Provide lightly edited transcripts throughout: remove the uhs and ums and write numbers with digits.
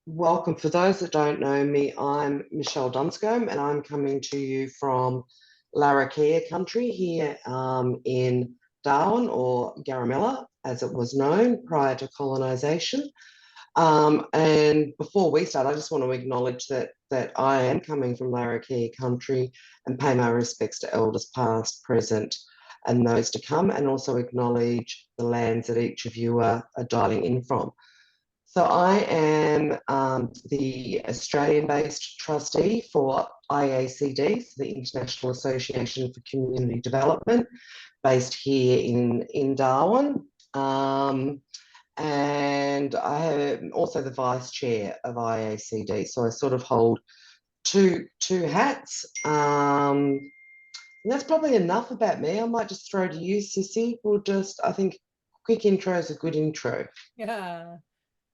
Welcome. For those that don't know me, I'm Michelle Dunscombe and I'm coming to you from Larrakia country here in Darwin, or Garamela as it was known prior to colonisation. And before we start, I just want to acknowledge that I am coming from Larrakia country and pay my respects to elders past, present and those to come, and also acknowledge the lands that each of you are dialing in from. So I am the Australian-based trustee for IACD, so the International Association for Community Development, based here in Darwin. And I am also the vice chair of IACD. So I sort of hold two hats. And that's probably enough about me. I might just throw to you, Cissy. I think quick intro is a good intro. Yeah.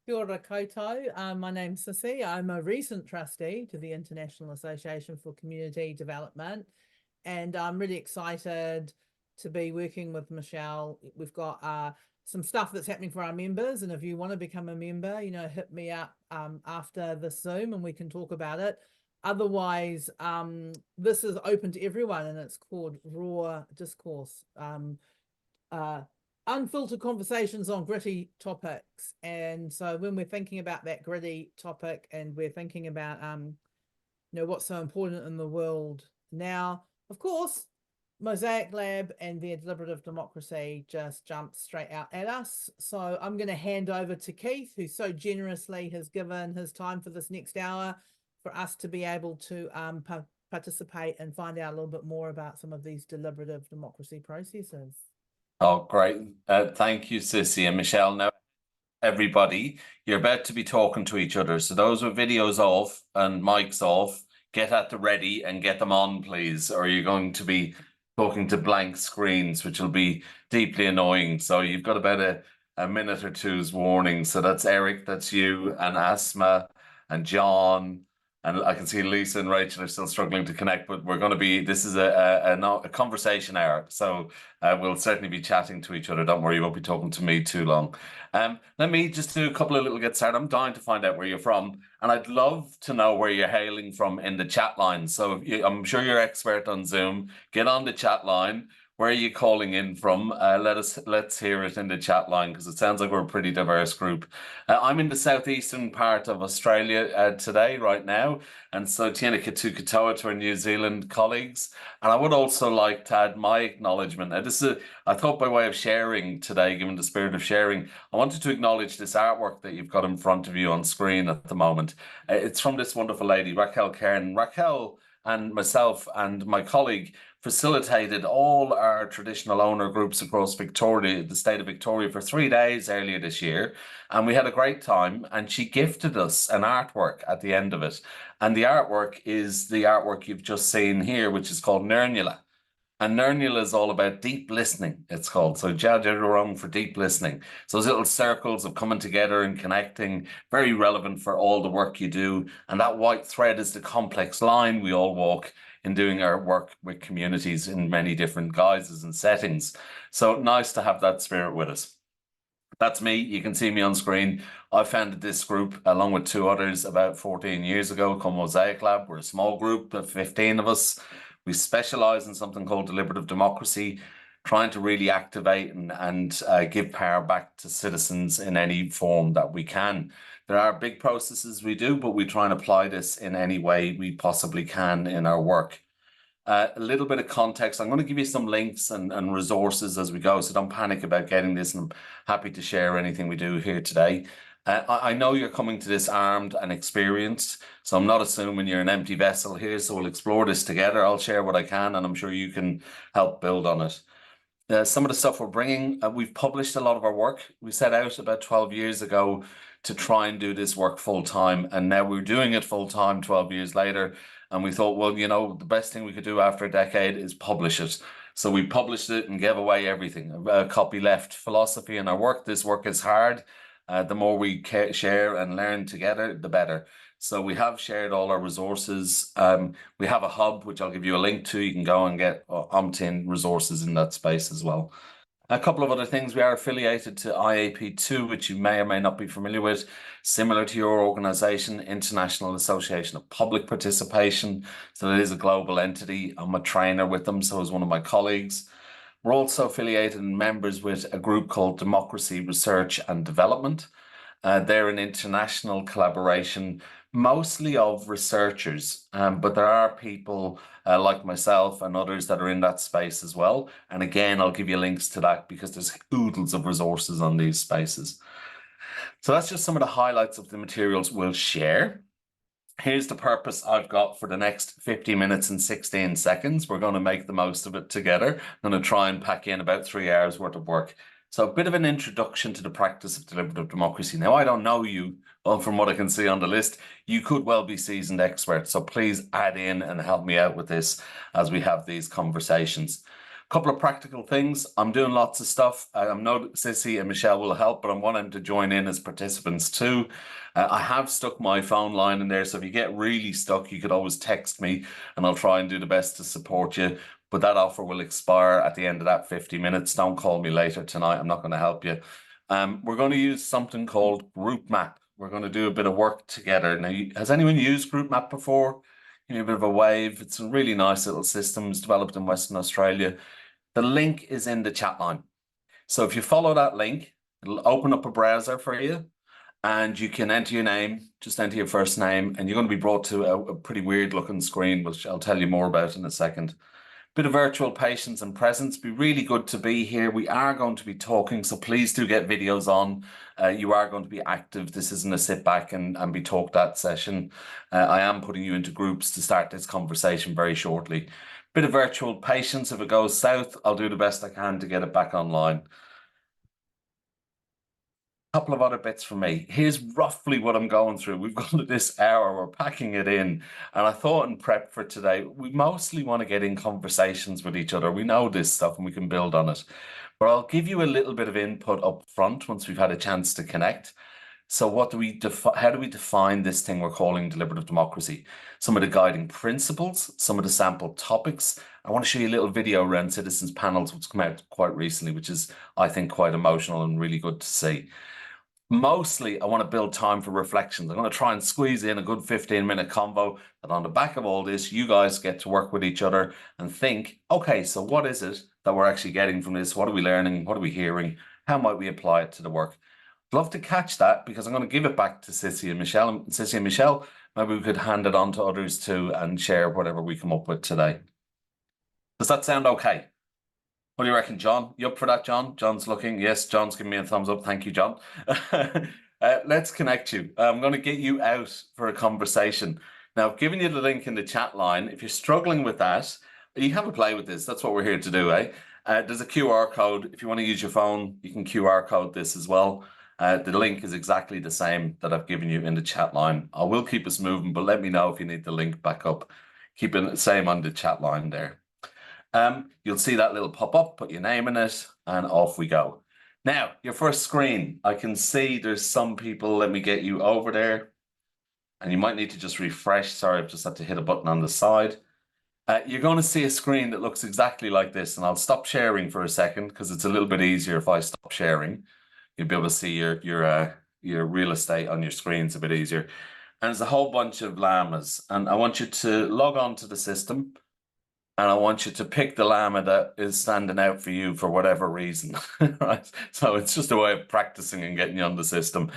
Kia ora koutou. My name's Cissy. I'm a recent trustee to the International Association for Community Development, and I'm really excited to be working with Michelle. We've got some stuff that's happening for our members, and if you want to become a member, hit me up after the Zoom and we can talk about it. Otherwise, this is open to everyone, and it's called Raw Discourse. Unfiltered conversations on gritty topics. And so when we're thinking about that gritty topic and we're thinking about what's so important in the world now, of course, MosaicLab and their deliberative democracy just jumped straight out at us. So I'm going to hand over to Keith, who so generously has given his time for this next hour for us to be able to participate and find out a little bit more about some of these deliberative democracy processes. Oh, great. Thank you, Cissy and Michelle. Now, everybody, you're about to be talking to each other. So those with videos off and mics off, get at the ready and get them on, please, or you're going to be talking to blank screens, which will be deeply annoying. So you've got about a minute or two's warning. So that's Eric, that's you, and Asma, and John. And I can see Lisa and Rachel are still struggling to connect, but we're going to be, this is a conversation hour. So we'll certainly be chatting to each other. Don't worry, you won't be talking to me too long. Let me just do a couple of little get started. I'm dying to find out where you're from. And I'd love to know where you're hailing from in the chat line. So I'm sure you're expert on Zoom. Get on the chat line. Where are you calling in from? Let's hear it in the chat line, because it sounds like we're a pretty diverse group. I'm in the southeastern part of Australia today, right now, and so Tiana Katu Katoa to our New Zealand colleagues. And I would also like to add my acknowledgement. I thought by way of sharing today, given the spirit of sharing, I wanted to acknowledge this artwork that you've got in front of you on screen at the moment. It's from this wonderful lady, Raquel Cairn. Raquel and myself and my colleague facilitated all our traditional owner groups across Victoria, the state of Victoria, for 3 days earlier this year. And we had a great time, and she gifted us an artwork at the end of it. And the artwork is the artwork you've just seen here, which is called Nernula. And Nernula is all about deep listening, it's called. So Jajarong for deep listening. So those little circles of coming together and connecting, very relevant for all the work you do. And that white thread is the complex line we all walk in doing our work with communities in many different guises and settings. So nice to have that spirit with us. That's me. You can see me on screen. I founded this group along with two others about 14 years ago called MosaicLab. We're a small group of 15 of us. We specialize in something called deliberative democracy, trying to really activate and give power back to citizens in any form that we can. There are big processes we do, but we try and apply this in any way we possibly can in our work. A little bit of context. I'm going to give you some links and resources as we go, so don't panic about getting this, and I'm happy to share anything we do here today. I know you're coming to this armed and experienced, so I'm not assuming you're an empty vessel here, so we'll explore this together. I'll share what I can, and I'm sure you can help build on it. Some of the stuff we're bringing, we've published a lot of our work. We set out about 12 years ago to try and do this work full time, and now we're doing it full time 12 years later. And we thought, well, the best thing we could do after a decade is publish it. So we published it and gave away everything. A copy left. Philosophy in our work. This work is hard. The more we share and learn together, the better. So we have shared all our resources. We have a hub, which I'll give you a link to. You can go and get umpteen resources in that space as well. A couple of other things. We are affiliated to IAP2, which you may or may not be familiar with. Similar to your organization, International Association of Public Participation. So it is a global entity. I'm a trainer with them, so is one of my colleagues. We're also affiliated and members with a group called Democracy Research and Development. They're an international collaboration, mostly of researchers, but there are people like myself and others that are in that space as well. And again, I'll give you links to that because there's oodles of resources on these spaces. So that's just some of the highlights of the materials we'll share. Here's the purpose I've got for the next 50 minutes and 16 seconds. We're going to make the most of it together. I'm going to try and pack in about 3 hours worth of work. So a bit of an introduction to the practice of deliberative democracy. Now, I don't know you, well, from what I can see on the list, you could well be seasoned experts. So please add in and help me out with this as we have these conversations. A couple of practical things. I'm doing lots of stuff. I know Cissy and Michelle will help, but I'm wanting to join in as participants too. I have stuck my phone line in there, so if you get really stuck, you could always text me and I'll try and do the best to support you. But that offer will expire at the end of that 50 minutes. Don't call me later tonight. I'm not going to help you. We're going to use something called Group Map. We're going to do a bit of work together. Now, has anyone used Group Map before? Give me a bit of a wave. It's a really nice little system. It's developed in Western Australia. The link is in the chat line. So if you follow that link, it'll open up a browser for you and you can enter your name, just enter your first name, and you're going to be brought to a pretty weird looking screen, which I'll tell you more about in a second. Bit of virtual patience and presence. Be really good to be here. We are going to be talking, so please do get videos on. You are going to be active. This isn't a sit back and be talked at session. I am putting you into groups to start this conversation very shortly. Bit of virtual patience. If it goes south, I'll do the best I can to get it back online. Couple of other bits from me. Here's roughly what I'm going through. We've gone to this hour, we're packing it in. And I thought in prep for today, we mostly want to get in conversations with each other. We know this stuff and we can build on it. But I'll give you a little bit of input up front once we've had a chance to connect. So how do we define this thing we're calling deliberative democracy? Some of the guiding principles, some of the sample topics. I want to show you a little video around citizens panels, which come out quite recently, which is, I think, quite emotional and really good to see. Mostly, I want to build time for reflections. I'm going to try and squeeze in a good 15-minute convo that on the back of all this, you guys get to work with each other and think, okay, so what is it that we're actually getting from this? What are we learning? What are we hearing? How might we apply it to the work? I'd love to catch that because I'm going to give it back to Cissy and Michelle. And Cissy and Michelle, maybe we could hand it on to others too and share whatever we come up with today. Does that sound okay? What do you reckon, John? You up for that, John? John's looking. Yes, John's giving me a thumbs up. Thank you, John. Let's connect you. I'm going to get you out for a conversation. Now, I've given you the link in the chat line. If you're struggling with that, you have a play with this. That's what we're here to do, eh? There's a QR code. If you want to use your phone, you can QR code this as well. The link is exactly the same that I've given you in the chat line. I will keep us moving, but let me know if you need the link back up. Keep it the same on the chat line there. You'll see that little pop up, put your name in it, and off we go. Now, your first screen, I can see there's some people. Let me get you over there. And you might need to just refresh. Sorry, I've just had to hit a button on the side. You're going to see a screen that looks exactly like this. And I'll stop sharing for a second because it's a little bit easier if I stop sharing. You'll be able to see your real estate on your screens a bit easier. And there's a whole bunch of llamas. And I want you to log on to the system. And I want you to pick the llama that is standing out for you for whatever reason, right? So it's just a way of practicing and getting you on the system.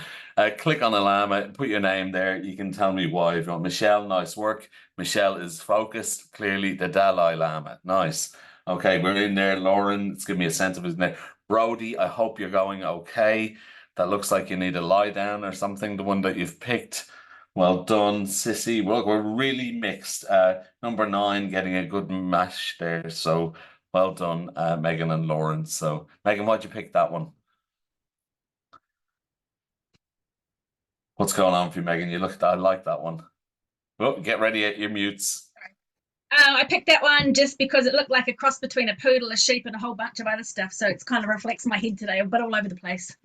Click on a llama, put your name there. You can tell me why. If you want Michelle, nice work. Michelle is focused, clearly the Dalai Lama. Nice. Okay, we're in there. Lauren, it's giving me a sense of his name. Brody, I hope you're going okay. That looks like you need a lie down or something, the one that you've picked. Well done, Cissy. Well, we're really mixed. Number 9 getting a good match there. So well done, Megan and Lauren. So Megan, why'd you pick that one? What's going on for you, Megan? I like that one. Well, get ready at your mutes. I picked that one just because it looked like a cross between a poodle, a sheep, and a whole bunch of other stuff. So it kind of reflects my head today, but all over the place.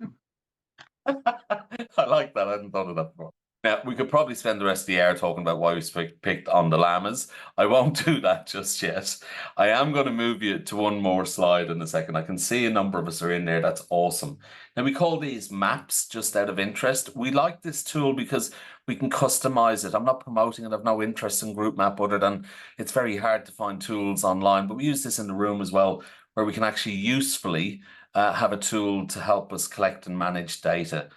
I like that. I hadn't thought of that before. Now, we could probably spend the rest of the hour talking about why we picked on the llamas. I won't do that just yet. I am going to move you to one more slide in a second. I can see a number of us are in there. That's awesome. Now, we call these maps just out of interest. We like this tool because we can customize it. I'm not promoting it. I've no interest in group map other than it's very hard to find tools online, but we use this in the room as well, where we can actually usefully have a tool to help us collect and manage data.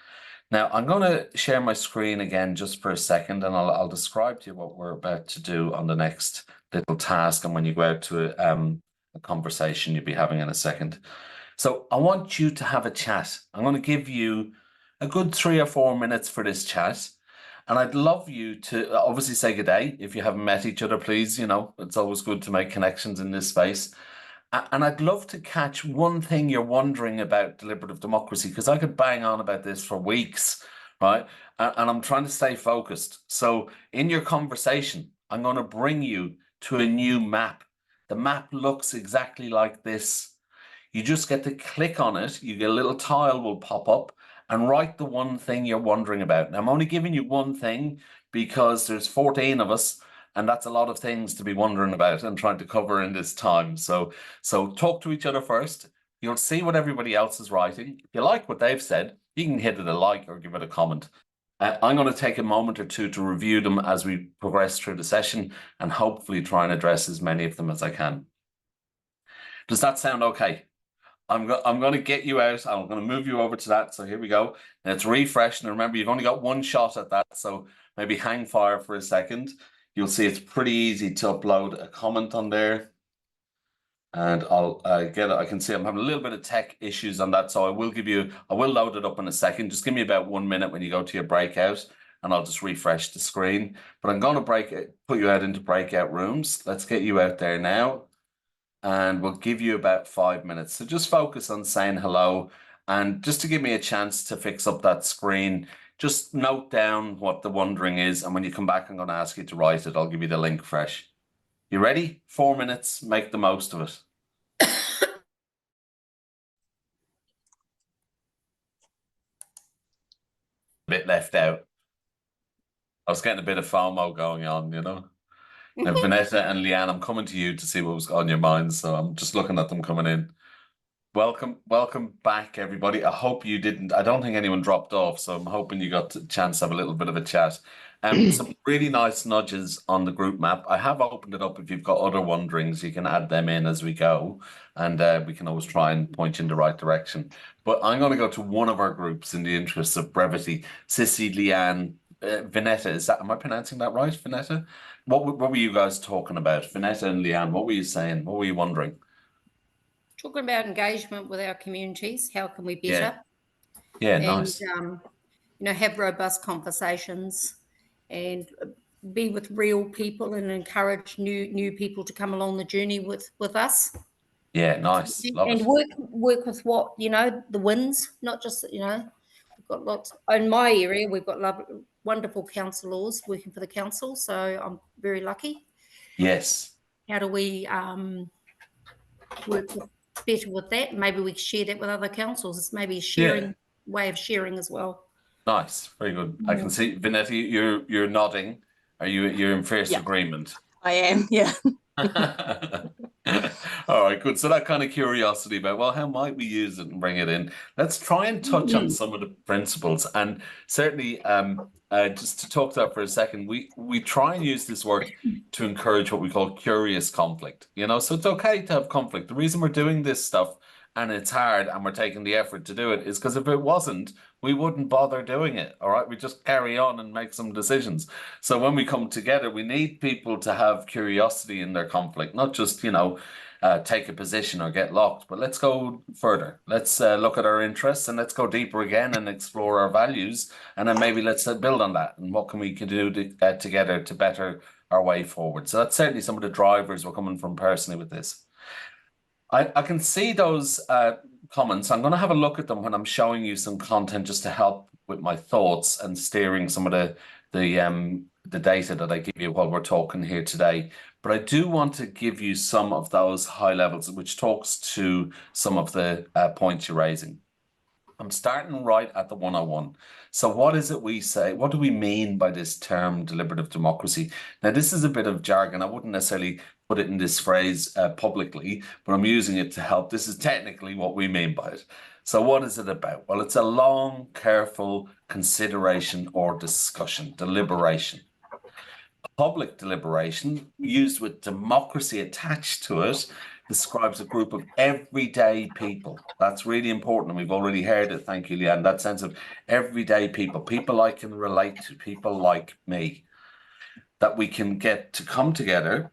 Now, I'm going to share my screen again just for a second, and I'll describe to you what we're about to do on the next little task. And when you go out to a conversation you'll be having in a second. So I want you to have a chat. I'm going to give you a good 3 or 4 minutes for this chat. And I'd love you to obviously say good day. If you haven't met each other, please, you know, it's always good to make connections in this space. And I'd love to catch one thing you're wondering about deliberative democracy, because I could bang on about this for weeks, right? And I'm trying to stay focused. So in your conversation, I'm going to bring you to a new map. The map looks exactly like this. You just get to click on it. You get a little tile will pop up and write the one thing you're wondering about. Now, I'm only giving you one thing because there's 14 of us. And that's a lot of things to be wondering about and trying to cover in this time. So talk to each other first. You'll see what everybody else is writing. If you like what they've said, you can hit it a like or give it a comment. I'm going to take a moment or two to review them as we progress through the session and hopefully try and address as many of them as I can. Does that sound okay? I'm going to get you out. I'm going to move you over to that. So here we go. Now it's refresh. And remember, you've only got one shot at that. So maybe hang fire for a second. You'll see it's pretty easy to upload a comment on there. And I'll get it. I can see I'm having a little bit of tech issues on that. So I will load it up in a second. Just give me about 1 minute when you go to your breakout and I'll just refresh the screen. But I'm going to put you out into breakout rooms. Let's get you out there now. And we'll give you about 5 minutes. So just focus on saying hello. And just to give me a chance to fix up that screen, just note down what the wondering is. And when you come back, I'm going to ask you to write it. I'll give you the link fresh. You ready? 4 minutes. Make the most of it. A bit left out. I was getting a bit of FOMO going on, you know. Now, Vanessa and Leanne, I'm coming to you to see what was on your minds. So I'm just looking at them coming in. Welcome back, everybody. I hope you didn't. I don't think anyone dropped off, so I'm hoping you got a chance to have a little bit of a chat. Some really nice nudges on the group map. I have opened it up. If you've got other wonderings, you can add them in as we go, and we can always try and point you in the right direction. But I'm going to go to one of our groups in the interest of brevity. Cissy, Leanne, Vinetta. Am I pronouncing that right, Vinetta? What were you guys talking about? Vinetta and Leanne, what were you saying? What were you wondering? Talking about engagement with our communities, how can we better? Yeah, and, nice. Have robust conversations and be with real people and encourage new people to come along the journey with us. Yeah, nice. Love and it. work with what, the wins, not just, we've got lots. In my area, we've got wonderful councillors working for the council, so I'm very lucky. Yes. How do we work better with that? Maybe we share that with other councils. It's maybe a way of sharing as well. Nice, very good. I can see Vinetta, you're nodding. You're in fierce agreement? I am, yeah. All right, good. So that kind of curiosity about, well, how might we use it and bring it in? Let's try and touch on some of the principles. And certainly, just to talk to that for a second, we try and use this work to encourage what we call curious conflict. So it's okay to have conflict. The reason we're doing this stuff and it's hard and we're taking the effort to do it is because if it wasn't, we wouldn't bother doing it. All right, we just carry on and make some decisions. So when we come together, we need people to have curiosity in their conflict, not just, take a position or get locked, but let's go further. Let's look at our interests and let's go deeper again and explore our values. And then maybe let's build on that. And what can we do together to better our way forward? So that's certainly some of the drivers we're coming from personally with this. I can see those comments. I'm going to have a look at them when I'm showing you some content just to help with my thoughts and steering some of the data that I give you while we're talking here today. But I do want to give you some of those high levels, which talks to some of the points you're raising. I'm starting right at the 101. So what is it we say? What do we mean by this term deliberative democracy? Now, this is a bit of jargon. I wouldn't necessarily put it in this phrase publicly, but I'm using it to help. This is technically what we mean by it. So what is it about? Well, it's a long, careful consideration or discussion, deliberation. Public deliberation, used with democracy attached to it, describes a group of everyday people. That's really important, and we've already heard it. Thank you, Leanne. That sense of everyday people, people I can relate to, people like me, that we can get to come together,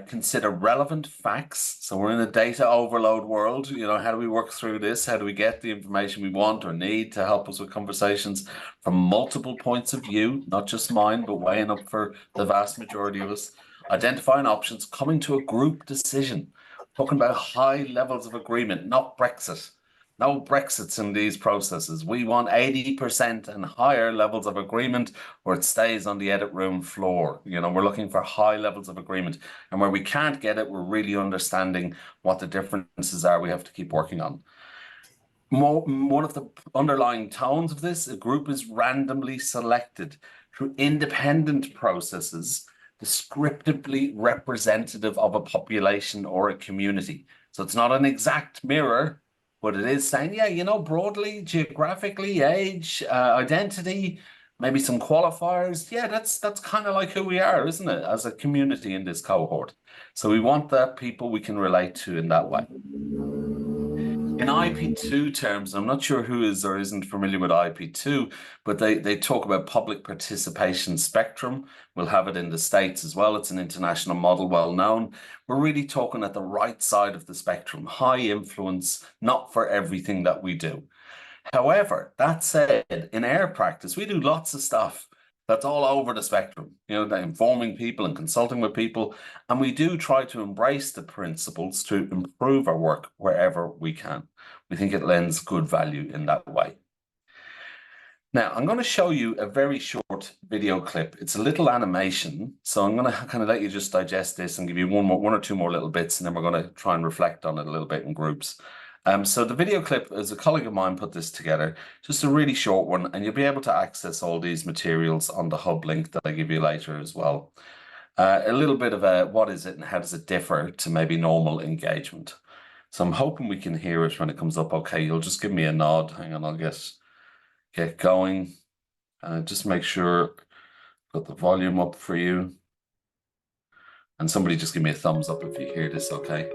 consider relevant facts. So we're in a data overload world. You know, how do we work through this? How do we get the information we want or need to help us with conversations from multiple points of view, not just mine, but weighing up for the vast majority of us? Identifying options, coming to a group decision, talking about high levels of agreement, not Brexit. No Brexits in these processes. We want 80% and higher levels of agreement, or it stays on the edit room floor. You know, we're looking for high levels of agreement. And where we can't get it, we're really understanding what the differences are we have to keep working on. One of the underlying tones of this, a group is randomly selected through independent processes, descriptively representative of a population or a community. So it's not an exact mirror, but it is saying, yeah, you know, broadly, geographically, age, identity, maybe some qualifiers. Yeah, that's kind of like who we are, isn't it, as a community in this cohort? So we want that people we can relate to in that way. In IP2 terms, I'm not sure who is or isn't familiar with IP2, but they talk about public participation spectrum. We'll have it in the States as well. It's an international model, well known. We're really talking at the right side of the spectrum, high influence, not for everything that we do. However, that said, in our practice, we do lots of stuff that's all over the spectrum, you know, informing people and consulting with people. And we do try to embrace the principles to improve our work wherever we can. We think it lends good value in that way. Now, I'm going to show you a very short video clip. It's a little animation. So I'm going to kind of let you just digest this and give you one or two more little bits, and then we're going to try and reflect on it a little bit in groups. So the video clip, as a colleague of mine put this together, just a really short one, and you'll be able to access all these materials on the hub link that I give you later as well. A little bit of a, what is it and how does it differ to maybe normal engagement? So I'm hoping we can hear it when it comes up. Okay, you'll just give me a nod. Hang on, I'll get going. Just make sure I've got the volume up for you. And somebody just give me a thumbs up if you hear this, okay?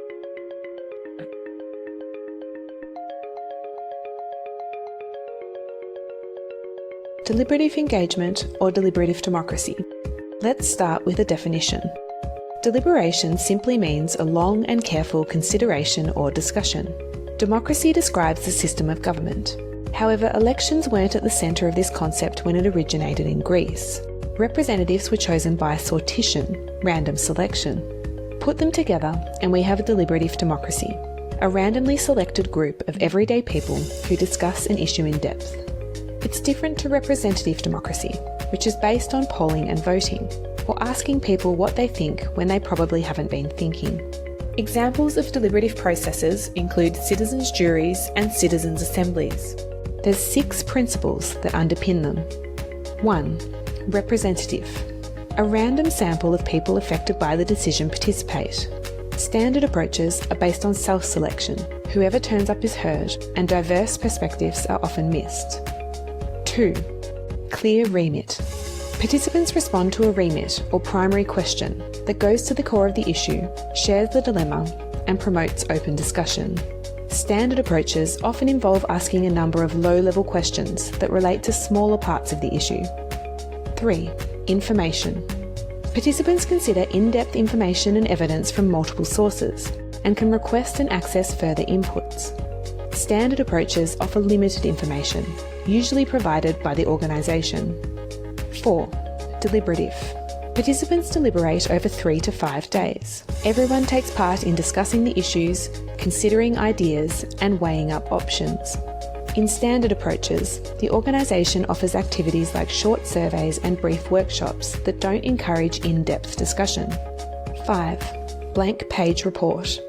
Deliberative engagement or deliberative democracy. Let's start with a definition. Deliberation simply means a long and careful consideration or discussion. Democracy describes the system of government. However, elections weren't at the centre of this concept when it originated in Greece. Representatives were chosen by sortition, random selection. Put them together and we have a deliberative democracy, a randomly selected group of everyday people who discuss an issue in depth. It's different to representative democracy, which is based on polling and voting, or asking people what they think when they probably haven't been thinking. Examples of deliberative processes include citizens' juries and citizens' assemblies. There's 6 principles that underpin them. 1. Representative. A random sample of people affected by the decision participate. Standard approaches are based on self-selection. Whoever turns up is heard, and diverse perspectives are often missed. 2. Clear remit. Participants respond to a remit or primary question that goes to the core of the issue, shares the dilemma, and promotes open discussion. Standard approaches often involve asking a number of low-level questions that relate to smaller parts of the issue. 3. Information. Participants consider in-depth information and evidence from multiple sources and can request and access further inputs. Standard approaches offer limited information, usually provided by the organisation. 4. Deliberative. Participants deliberate over 3 to 5 days. Everyone takes part in discussing the issues, considering ideas, and weighing up options. In standard approaches, the organisation offers activities like short surveys and brief workshops that don't encourage in-depth discussion. 5. Blank page report.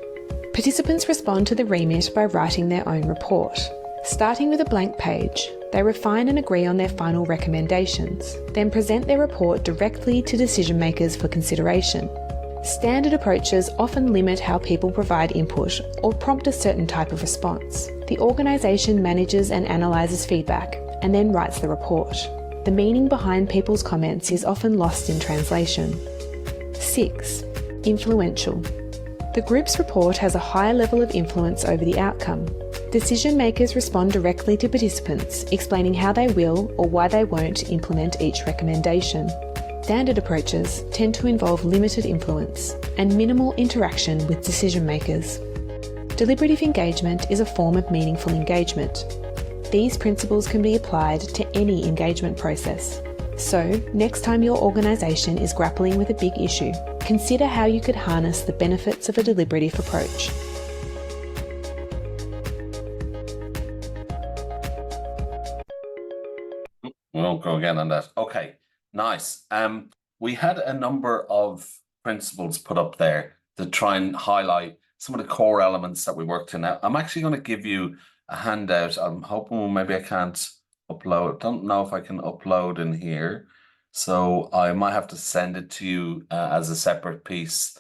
Participants respond to the remit by writing their own report. Starting with a blank page, they refine and agree on their final recommendations, then present their report directly to decision makers for consideration. Standard approaches often limit how people provide input or prompt a certain type of response. The organisation manages and analyses feedback and then writes the report. The meaning behind people's comments is often lost in translation. 6. Influential. The group's report has a high level of influence over the outcome. Decision makers respond directly to participants, explaining how they will or why they won't implement each recommendation. Standard approaches tend to involve limited influence and minimal interaction with decision makers. Deliberative engagement is a form of meaningful engagement. These principles can be applied to any engagement process. So, next time your organisation is grappling with a big issue, consider how you could harness the benefits of a deliberative approach. We won't go again on that. Okay, nice. We had a number of principles put up there to try and highlight some of the core elements that we worked in. Now, I'm actually going to give you a handout. I'm hoping maybe I can't upload. Don't know if I can upload in here. So I might have to send it to you as a separate piece,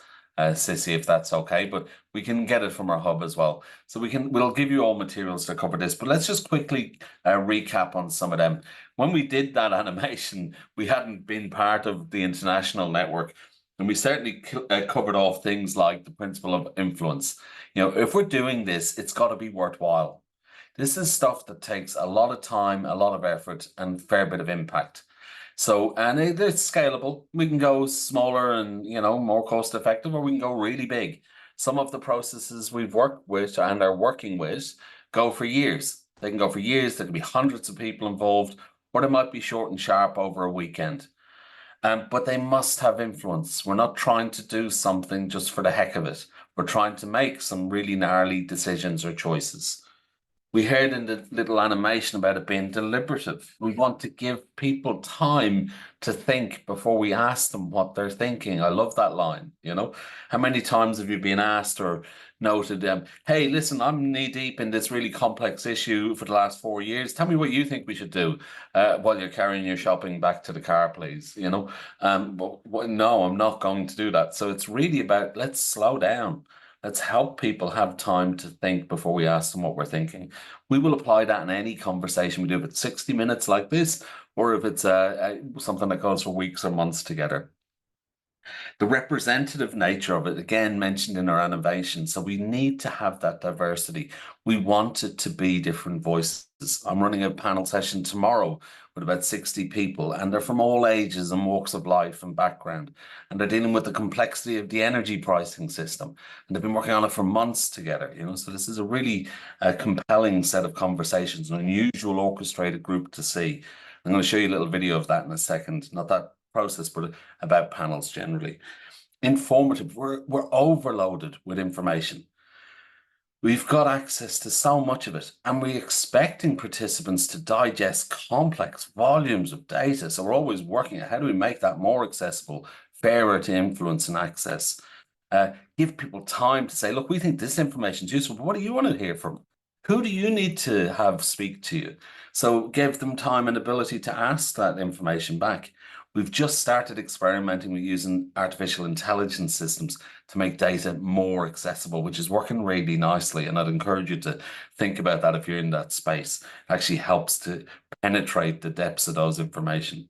Cissy, if that's okay, but we can get it from our hub as well. So we'll give you all materials to cover this, but let's just quickly recap on some of them. When we did that animation, we hadn't been part of the international network, and we certainly covered off things like the principle of influence. You know, if we're doing this, it's got to be worthwhile. This is stuff that takes a lot of time, a lot of effort, and a fair bit of impact. So, and it's scalable. We can go smaller and, you know, more cost effective, or we can go really big. Some of the processes we've worked with and are working with go for years. They can go for years. There can be hundreds of people involved, or they might be short and sharp over a weekend. But they must have influence. We're not trying to do something just for the heck of it. We're trying to make some really gnarly decisions or choices. We heard in the little animation about it being deliberative. We want to give people time to think before we ask them what they're thinking. I love that line, you know. How many times have you been asked or noted, hey, listen, I'm knee deep in this really complex issue for the last 4 years. Tell me what you think we should do while you're carrying your shopping back to the car, please. You know, no, I'm not going to do that. So it's really about, let's slow down. Let's help people have time to think before we ask them what we're thinking. We will apply that in any conversation we do, if it's 60 minutes like this, or if it's something that goes for weeks or months together. The representative nature of it, again, mentioned in our animation. So we need to have that diversity. We want it to be different voices. I'm running a panel session tomorrow with about 60 people, and they're from all ages and walks of life and background. And they're dealing with the complexity of the energy pricing system. And they've been working on it for months together, you know. So this is a really compelling set of conversations, an unusual orchestrated group to see. I'm going to show you a little video of that in a second. Not that process, but about panels generally. Informative, we're overloaded with information. We've got access to so much of it, and we're expecting participants to digest complex volumes of data. So we're always working at how do we make that more accessible, fairer to influence and access. Give people time to say, look, we think this information is useful, but what do you want to hear from? Who do you need to have speak to you? So give them time and ability to ask that information back. We've just started experimenting with using artificial intelligence systems to make data more accessible, which is working really nicely. And I'd encourage you to think about that if you're in that space. It actually helps to penetrate the depths of those information.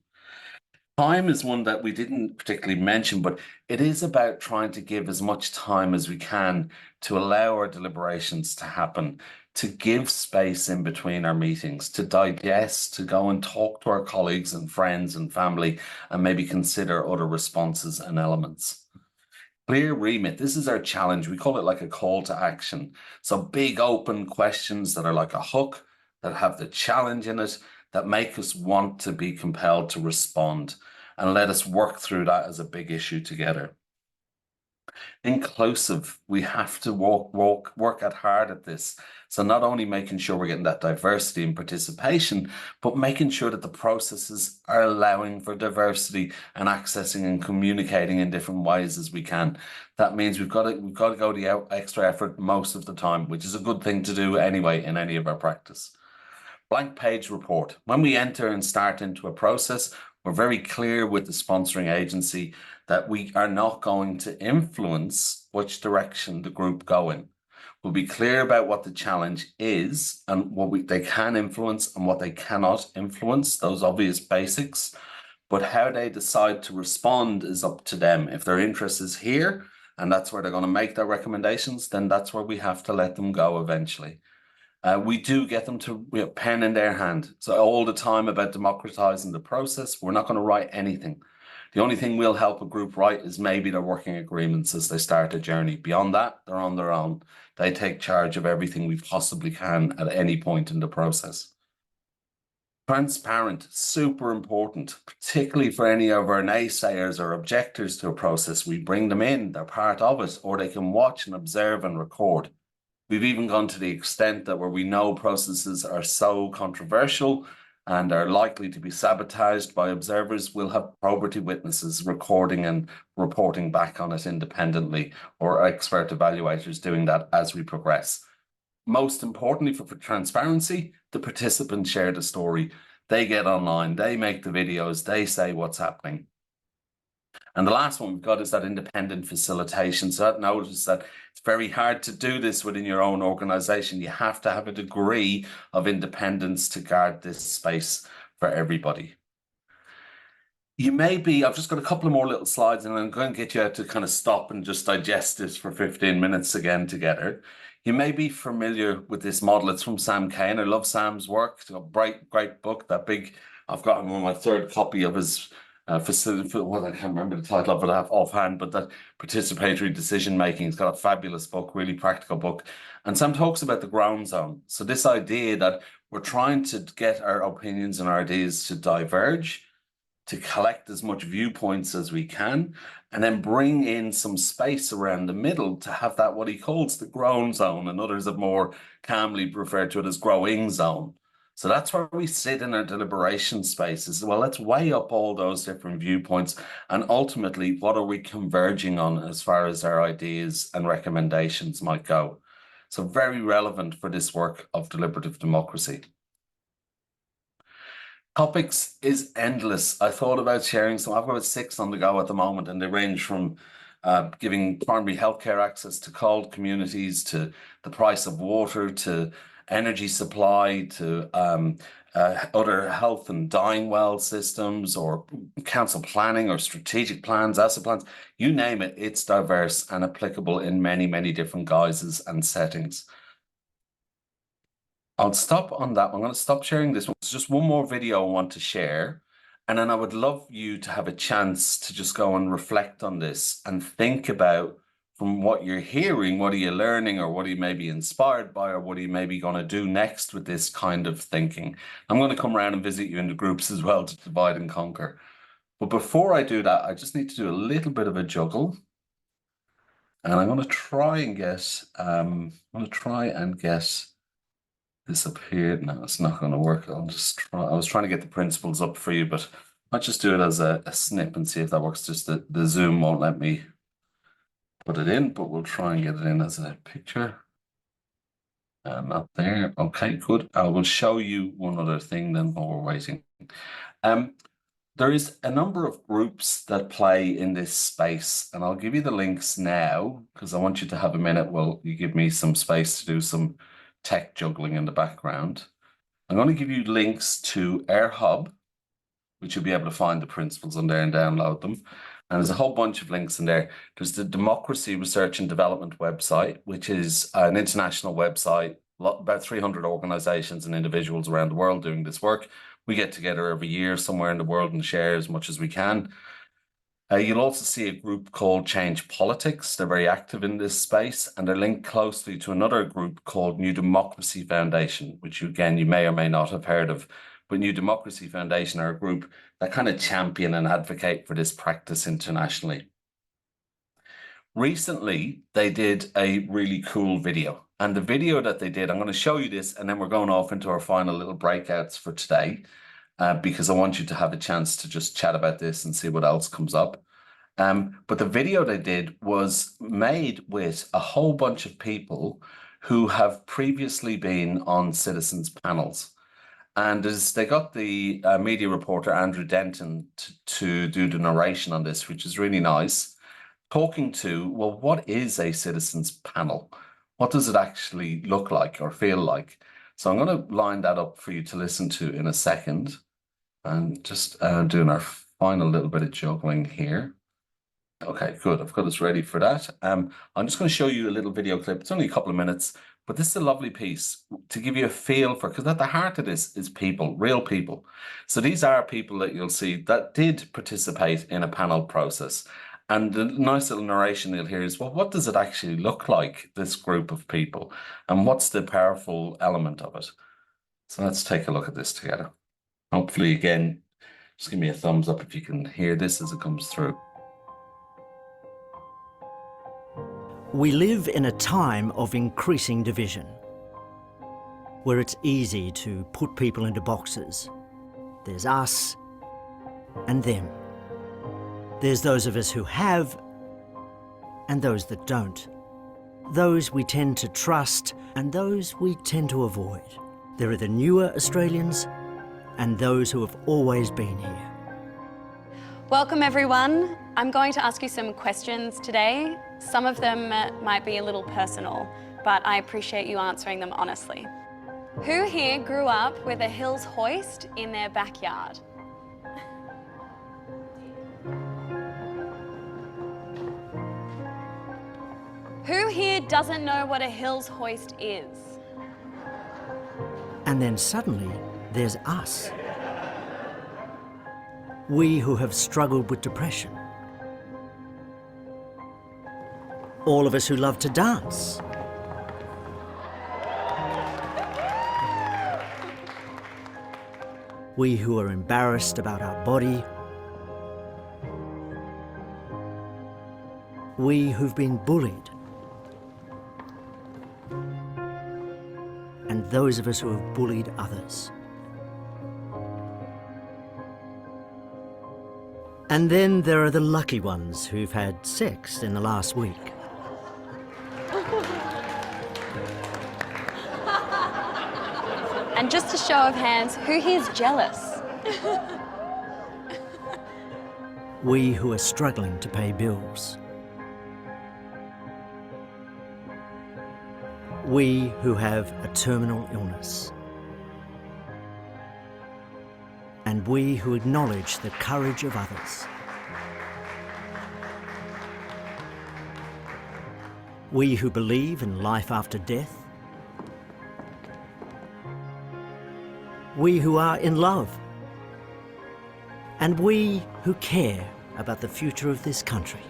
Time is one that we didn't particularly mention, but it is about trying to give as much time as we can to allow our deliberations to happen, to give space in between our meetings, to digest, to go and talk to our colleagues and friends and family, and maybe consider other responses and elements. Clear remit, this is our challenge. We call it like a call to action. So big open questions that are like a hook, that have the challenge in it, that make us want to be compelled to respond, and let us work through that as a big issue together. Inclusive, we have to work at hard at this. So not only making sure we're getting that diversity and participation, but making sure that the processes are allowing for diversity and accessing and communicating in different ways as we can. That means we've got to go the extra effort most of the time, which is a good thing to do anyway in any of our practice. blank page report. When we enter and start into a process, we're very clear with the sponsoring agency that we are not going to influence which direction the group go in. We'll be clear about what the challenge is and what they can influence and what they cannot influence, those obvious basics. But how they decide to respond is up to them. If their interest is here and that's where they're going to make their recommendations, then that's where we have to let them go eventually. We do get them to pen in their hand. So all the time about democratizing the process, we're not going to write anything. The only thing we'll help a group write is maybe their working agreements as they start a journey. Beyond that, they're on their own. They take charge of everything we possibly can at any point in the process. Transparent, super important, particularly for any of our naysayers or objectors to a process. We bring them in, they're part of it, or they can watch and observe and record. We've even gone to the extent that where we know processes are so controversial and are likely to be sabotaged by observers, we'll have probity witnesses recording and reporting back on it independently, or expert evaluators doing that as we progress. Most importantly for transparency, the participants share the story. They get online, they make the videos, they say what's happening. And the last one we've got is that independent facilitation. So that notice that it's very hard to do this within your own organization. You have to have a degree of independence to guard this space for everybody. You may be, I've just got a couple of more little slides and I'm going to get you out to kind of stop and just digest this for 15 minutes again together. You may be familiar with this model. It's from Sam Kane. I love Sam's work. It's a great book, that big, I've got him on my third copy of his facility, well, I can't remember the title of it offhand, but that participatory decision making. It's got a fabulous book, really practical book. And Sam talks about the ground zone. So this idea that we're trying to get our opinions and our ideas to diverge, to collect as much viewpoints as we can, and then bring in some space around the middle to have that, what he calls the ground zone, and others have more calmly referred to it as growing zone. So that's where we sit in our deliberation spaces. Well, let's weigh up all those different viewpoints and ultimately, what are we converging on as far as our ideas and recommendations might go? So very relevant for this work of deliberative democracy. Topics is endless. I thought about sharing some. I've got about 6 on the go at the moment, and they range from giving primary healthcare access to cold communities, to the price of water, to energy supply, to other health and dying well systems, or council planning, or strategic plans, asset plans. You name it, it's diverse and applicable in many, many different guises and settings. I'll stop on that. I'm going to stop sharing this one. It's just one more video I want to share. And then I would love you to have a chance to just go and reflect on this and think about, from what you're hearing, what are you learning, or what are you maybe inspired by, or what are you maybe going to do next with this kind of thinking. I'm going to come around and visit you in the groups as well to divide and conquer. But before I do that, I just need to do a little bit of a juggle. And I'm going to try and get, this up here. No, it's not going to work. I'll just try. I was trying to get the principles up for you, but I'll just do it as a snip and see if that works. Just the Zoom won't let me put it in, but we'll try and get it in as a picture. Not there. Okay, good. I will show you one other thing then while we're waiting. There is a number of groups that play in this space, and I'll give you the links now because I want you to have a minute while you give me some space to do some tech juggling in the background. I'm going to give you links to Air Hub, which you'll be able to find the principles on there and download them. And there's a whole bunch of links in there. There's the Democracy Research and Development website, which is an international website, about 300 organizations and individuals around the world doing this work. We get together every year somewhere in the world and share as much as we can. You'll also see a group called Change Politics. They're very active in this space, and they're linked closely to another group called New Democracy Foundation, which again, you may or may not have heard of. But New Democracy Foundation are a group that kind of champion and advocate for this practice internationally. Recently, they did a really cool video. And the video that they did, I'm going to show you this, and then we're going off into our final little breakouts for today. Because I want you to have a chance to just chat about this and see what else comes up. But the video they did was made with a whole bunch of people who have previously been on citizens panels. And they got the media reporter Andrew Denton to do the narration on this, which is really nice. Talking to, well, what is a citizens panel? What does it actually look like or feel like? So I'm going to line that up for you to listen to in a second. And just doing our final little bit of juggling here. Okay, good. I've got us ready for that. I'm just going to show you a little video clip. It's only a couple of minutes, but this is a lovely piece to give you a feel for, because at the heart of this is people, real people. So these are people that you'll see that did participate in a panel process. And the nice little narration you'll hear is, well, what does it actually look like, this group of people? And what's the powerful element of it? So let's take a look at this together. Hopefully, again, just give me a thumbs up if you can hear this as it comes through. We live in a time of increasing division, where it's easy to put people into boxes. There's us and them. There's those of us who have and those that don't. Those we tend to trust and those we tend to avoid. There are the newer Australians and those who have always been here. Welcome everyone. I'm going to ask you some questions today. Some of them might be a little personal, but I appreciate you answering them honestly. Who here grew up with a Hills hoist in their backyard? Who here doesn't know what a Hills hoist is? And then suddenly, there's us. We who have struggled with depression. All of us who love to dance. We who are embarrassed about our body. We who've been bullied. And those of us who have bullied others. And then there are the lucky ones who've had sex in the last week. And just a show of hands, who here's jealous? We who are struggling to pay bills. We who have a terminal illness. And we who acknowledge the courage of others. We who believe in life after death. We who are in love. And we who care about the future of this country.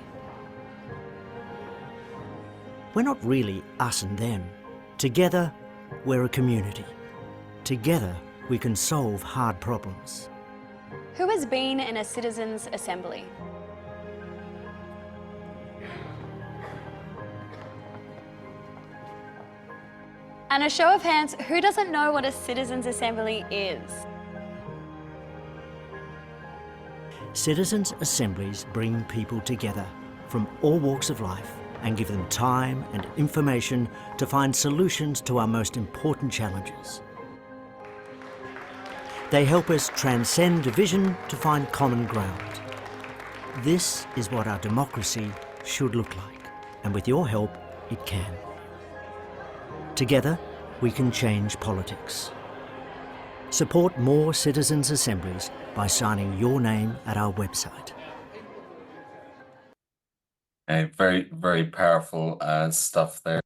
We're not really us and them. Together, we're a community. Together, we can solve hard problems. Who has been in a citizens' assembly? And a show of hands, who doesn't know what a citizens' assembly is? Citizens' assemblies bring people together from all walks of life and give them time and information to find solutions to our most important challenges. They help us transcend division to find common ground. This is what our democracy should look like, and with your help, it can. Together, we can change politics. Support more citizens' assemblies by signing your name at our website. Very, very powerful stuff there.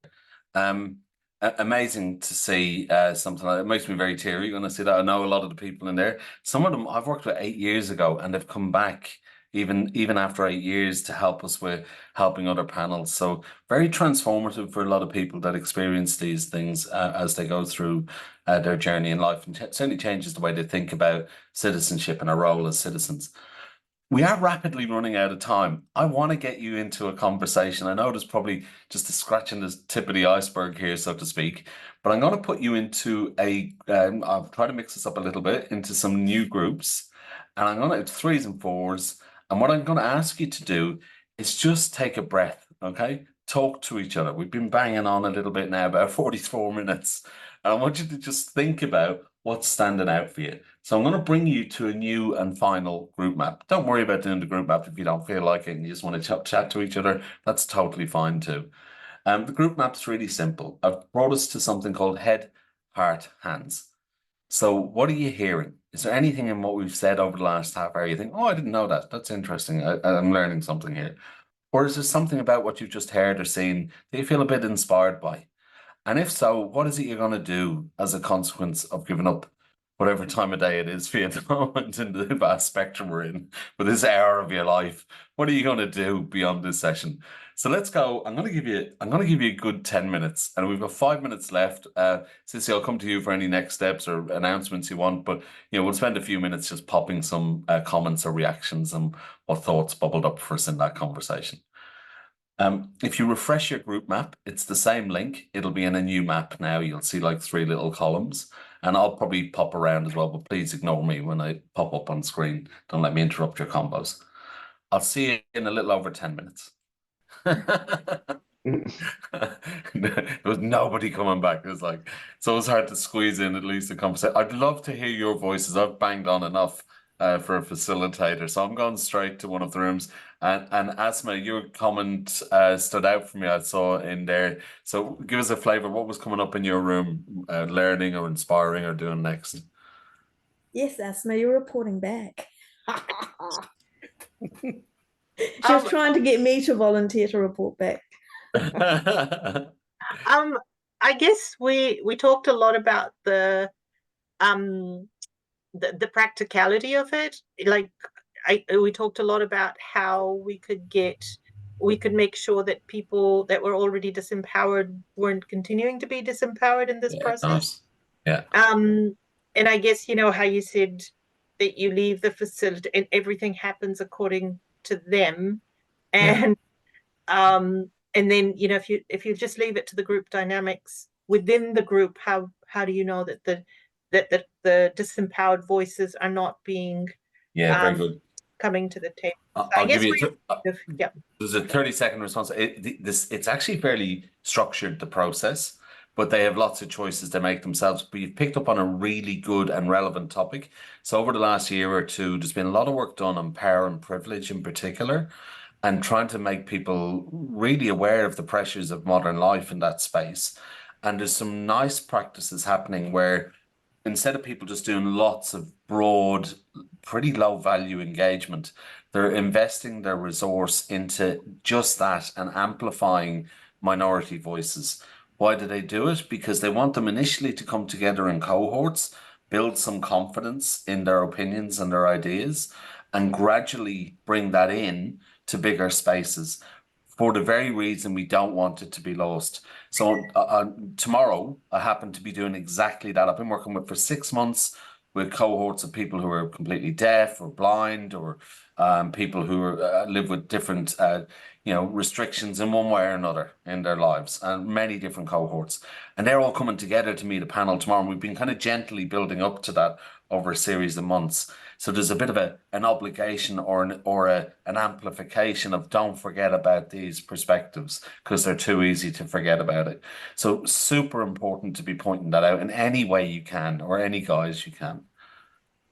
Amazing to see something like that. It makes me very teary when I see that. I know a lot of the people in there. Some of them I've worked with 8 years ago, and they've come back even after 8 years to help us with helping other panels. So very transformative for a lot of people that experience these things as they go through their journey in life, and certainly changes the way they think about citizenship and our role as citizens. We are rapidly running out of time. I want to get you into a conversation. I know there's probably just a scratching the tip of the iceberg here, so to speak, but I'm going to put you into I'll try to mix this up a little bit, into some new groups, and I'm going to threes and fours. And what I'm going to ask you to do is just take a breath, okay? Talk to each other. We've been banging on a little bit now, about 44 minutes. And I want you to just think about, what's standing out for you. So I'm going to bring you to a new and final group map. Don't worry about doing the group map if you don't feel like it and you just want to chat to each other. That's totally fine too. The group map's really simple. I've brought us to something called head, heart, hands. So what are you hearing? Is there anything in what we've said over the last half hour you think, oh, I didn't know that. That's interesting. I'm learning something here. Or is there something about what you've just heard or seen that you feel a bit inspired by? And if so, what is it you're going to do as a consequence of giving up whatever time of day it is for you at the moment in the vast spectrum we're in for this hour of your life? What are you going to do beyond this session? So let's go. I'm going to give you a good 10 minutes, and we've got 5 minutes left. Cissy, I'll come to you for any next steps or announcements you want, but we'll spend a few minutes just popping some comments or reactions and what thoughts bubbled up for us in that conversation. If you refresh your group map, it's the same link. It'll be in a new map now. You'll see like 3 little columns, and I'll probably pop around as well, but please ignore me when I pop up on screen. Don't let me interrupt your combos. I'll see you in a little over 10 minutes. There was nobody coming back. It was like, it's always hard to squeeze in at least a conversation. I'd love to hear your voices. I've banged on enough for a facilitator, so I'm going straight to one of the rooms. And Asma, your comment stood out for me. I saw in there. So give us a flavour. What was coming up in your room, learning or inspiring or doing next? Yes, Asma, you're reporting back. She was trying to get me to volunteer to report back. I guess we talked a lot about the practicality of it. Like we talked a lot about how we could make sure that people that were already disempowered weren't continuing to be disempowered in this process. Yeah. And I guess how you said that you leave the facility and everything happens according to them, and then if you just leave it to the group dynamics within the group, how do you know that the disempowered voices are not being very good coming to the table? I'll give you there's a 30-second response. It's actually fairly structured, the process, but they have lots of choices to make themselves. But you've picked up on a really good and relevant topic. So over the last year or two, there's been a lot of work done on power and privilege in particular, and trying to make people really aware of the pressures of modern life in that space. And there's some nice practices happening where instead of people just doing lots of broad, pretty low value engagement, they're investing their resource into just that and amplifying minority voices. Why do they do it? Because they want them initially to come together in cohorts, build some confidence in their opinions and their ideas, and gradually bring that in to bigger spaces for the very reason we don't want it to be lost. So tomorrow, I happen to be doing exactly that. I've been working for 6 months with cohorts of people who are completely deaf or blind, or people who live with different restrictions in one way or another in their lives, and many different cohorts. And they're all coming together to meet a panel tomorrow. And we've been kind of gently building up to that over a series of months. So there's a bit of an obligation or an amplification of don't forget about these perspectives, because they're too easy to forget about it. So super important to be pointing that out in any way you can, or any guise you can.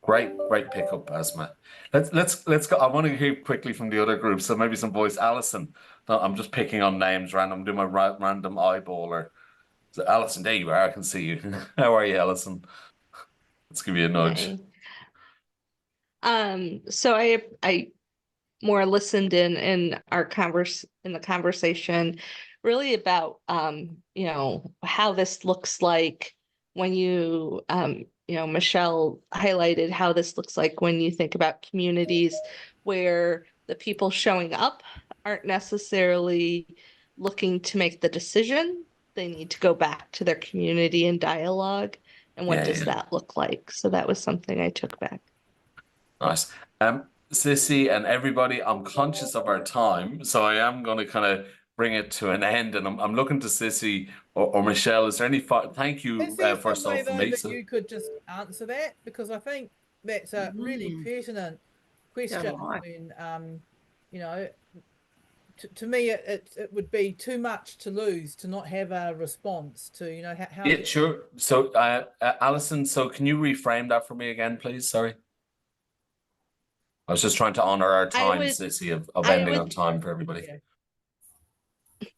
Great pickup, Asma. Let's go. I want to hear quickly from the other groups. So maybe some voice. Alison, no, I'm just picking on names random. Do my random eyeballer. So Alison, there you are. I can see you. How are you, Alison? Let's give you a nudge. Hi. So I more listened in the conversation, really about how this looks like when you Michelle highlighted how this looks like when you think about communities where the people showing up aren't necessarily looking to make the decision. They need to go back to their community and dialogue. And what does that look like? So that was something I took back. Nice. Cissy and everybody, I'm conscious of our time, so I am going to kind of bring it to an end. And I'm looking to Cissy or Michelle. Is there any thank you first off for me? That you could just answer that, because I think that's a really pertinent question. When to me, it would be too much to lose to not have a response to, you know, how Yeah, sure. So, Alison, so can you reframe that for me again, please? Sorry. I was just trying to honor our time, Cissy, of ending on time for everybody. Yeah.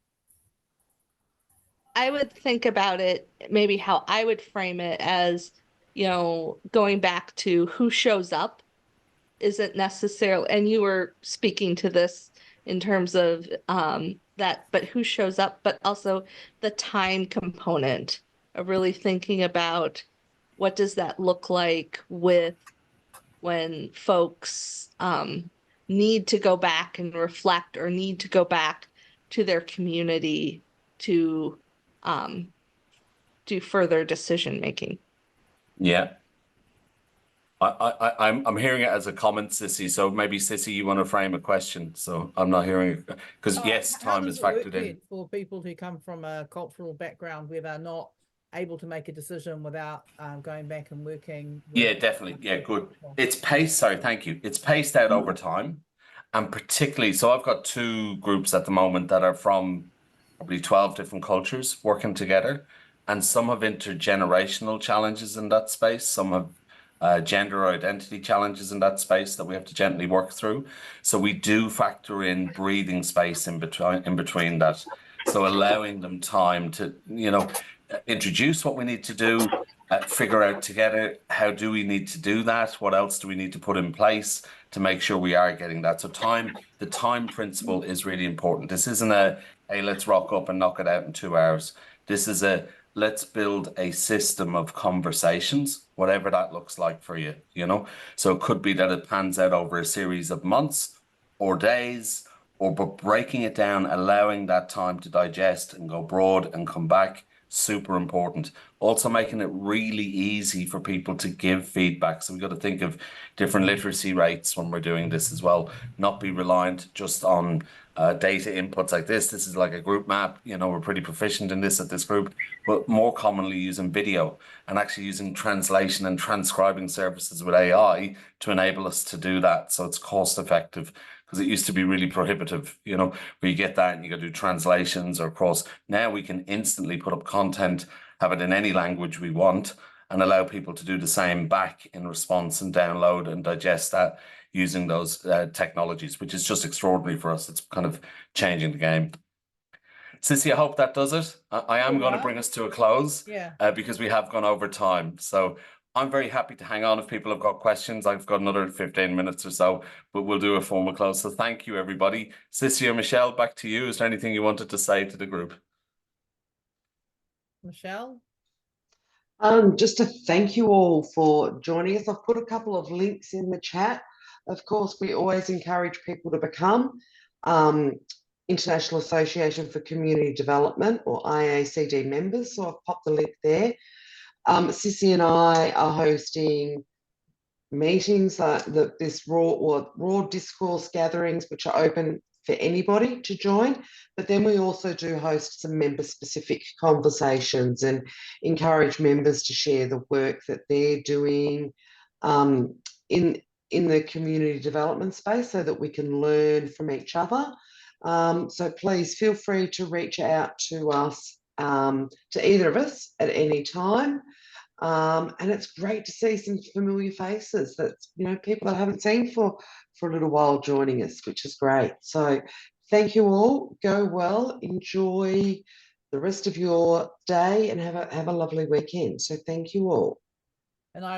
I would think about it, maybe how I would frame it as, you know, going back to who shows up isn't necessarily, and you were speaking to this in terms of that, but who shows up, but also the time component of really thinking about what does that look like with when folks need to go back and reflect or need to go back to their community to do further decision making. Yeah. I'm hearing it as a comment, Cissy. So maybe Cissy, you want to frame a question. So I'm not hearing it because yes, time is factored in. For people who come from a cultural background where they're not able to make a decision without going back and working. Yeah, definitely. Yeah, good. It's paced. Sorry, thank you. It's paced out over time, and particularly. So I've got two groups at the moment that are from probably 12 different cultures working together, and some have intergenerational challenges in that space. Some have gender or identity challenges in that space that we have to gently work through. So we do factor in breathing space in between that. So allowing them time to, you know, introduce what we need to do, figure out together how do we need to do that, what else do we need to put in place to make sure we are getting that. So the time principle is really important. This isn't a, hey, let's rock up and knock it out in 2 hours. This is a, let's build a system of conversations, whatever that looks like for you, you know? So it could be that it pans out over a series of months or days, or but breaking it down, allowing that time to digest and go broad and come back, super important. Also making it really easy for people to give feedback. So we've got to think of different literacy rates when we're doing this as well, not be reliant just on data inputs like this. This is like a group map, you know, we're pretty proficient in this at this group, but more commonly using video and actually using translation and transcribing services with AI to enable us to do that. So it's cost effective, because it used to be really prohibitive, you know, where you get that and you got to do translations or across. Now we can instantly put up content, have it in any language we want, and allow people to do the same back in response and download and digest that using those technologies, which is just extraordinary for us. It's kind of changing the game. Cissy, I hope that does it. I am going to bring us to a close because we have gone over time. So I'm very happy to hang on if people have got questions. I've got another 15 minutes or so, but we'll do a formal close. So thank you, everybody. Cissy or Michelle, back to you. Is there anything you wanted to say to the group? Michelle? Just to thank you all for joining us. I've put a couple of links in the chat. Of course, we always encourage people to become International Association for Community Development, or IACD members. So I've popped the link there. Cissy and I are hosting meetings, this raw discourse gatherings, which are open for anybody to join. But then we also do host some member-specific conversations and encourage members to share the work that they're doing in the community development space, so that we can learn from each other. So please feel free to reach out to us, to either of us at any time. And it's great to see some familiar faces, that's, you know, people that I haven't seen for a little while joining us, which is great. So thank you all. Go well, enjoy the rest of your day, and have a lovely weekend. So thank you all.